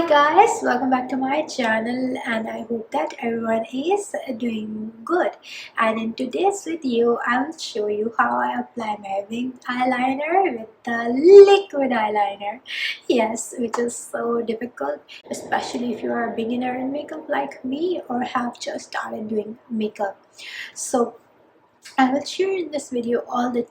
Hi guys, welcome back to my channel and I hope that everyone is doing good. And in today's video, I will show you how I apply my winged eyeliner with the liquid eyeliner. Yes, which is so difficult, especially if you are a beginner in makeup like me or have just started doing makeup. So I will share in this video all the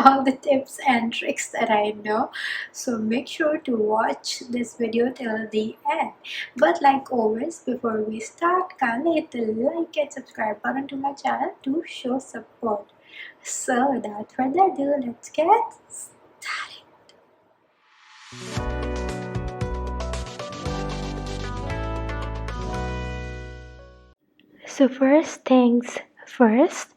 all the tips and tricks that I know, so make sure to watch this video till the end. But like always, before we start, kindly hit the like and subscribe button to my channel to show support. So without further ado, let's get started. So first things first,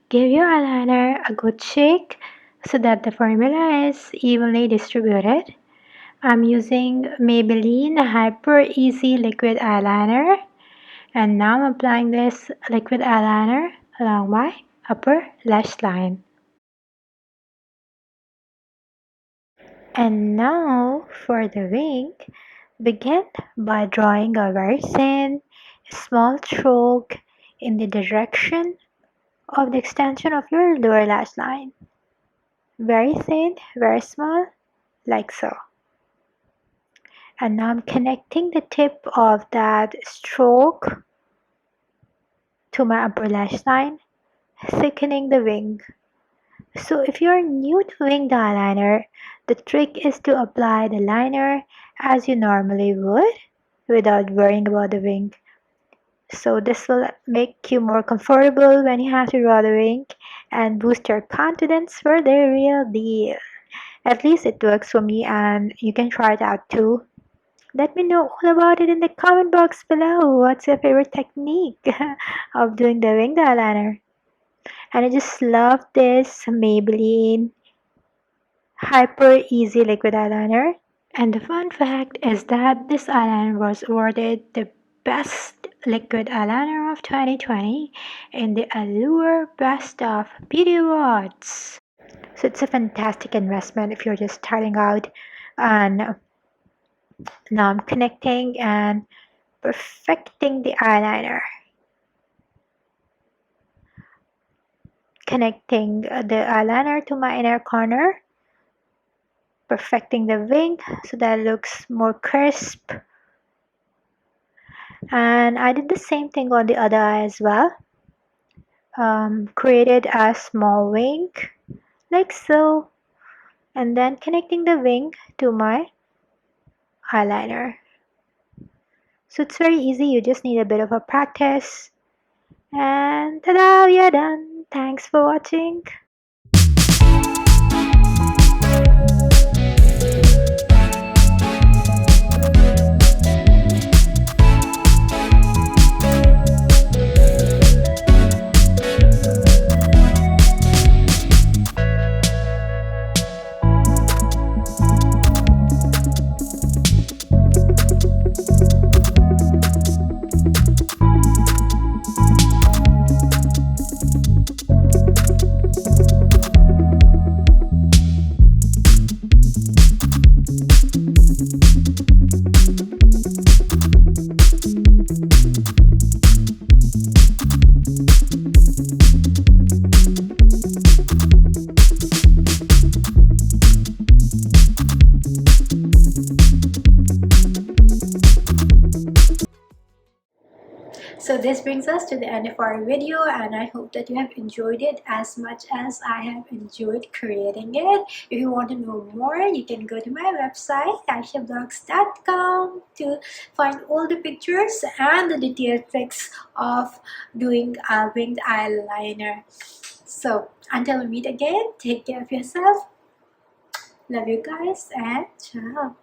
give your eyeliner a good shake so that the formula is evenly distributed. I'm using Maybelline Hyper Easy Liquid Eyeliner, and now I'm applying this liquid eyeliner along my upper lash line. And now for the wing, begin by drawing a very thin, small stroke in the direction of the extension of your lower lash line. Very thin, very small, like so. And now I'm connecting the tip of that stroke to my upper lash line, thickening the wing. So if you're new to winged eyeliner, the trick is to apply the liner as you normally would without worrying about the wing. So this will make you more comfortable when you have to draw the wing and boost your confidence for the real deal. At least it works for me and you can try it out too. Let me know all about it in the comment box below. What's your favorite technique of doing the winged eyeliner? And I just love this Maybelline Hyper Easy Liquid Eyeliner. And the fun fact is that this eyeliner was awarded the best liquid eyeliner of 2020 in the Allure Best of Beauty Awards. So it's a fantastic investment if you're just starting out. And now I'm connecting and perfecting the eyeliner. Connecting the eyeliner to my inner corner. Perfecting the wing so that it looks more crisp. And I did the same thing on the other eye as well. Created a small wing like so, and then connecting the wing to my eyeliner. So it's very easy, you just need a bit of a practice, and ta-da, we are done. Thanks for watching. So this brings us to the end of our video, and I hope that you have enjoyed it as much as I have enjoyed creating it. If you want to know more, you can go to my website aichablogs.com to find all the pictures and the detailed tricks of doing a winged eyeliner. So until we meet again, take care of yourself. Love you guys and ciao.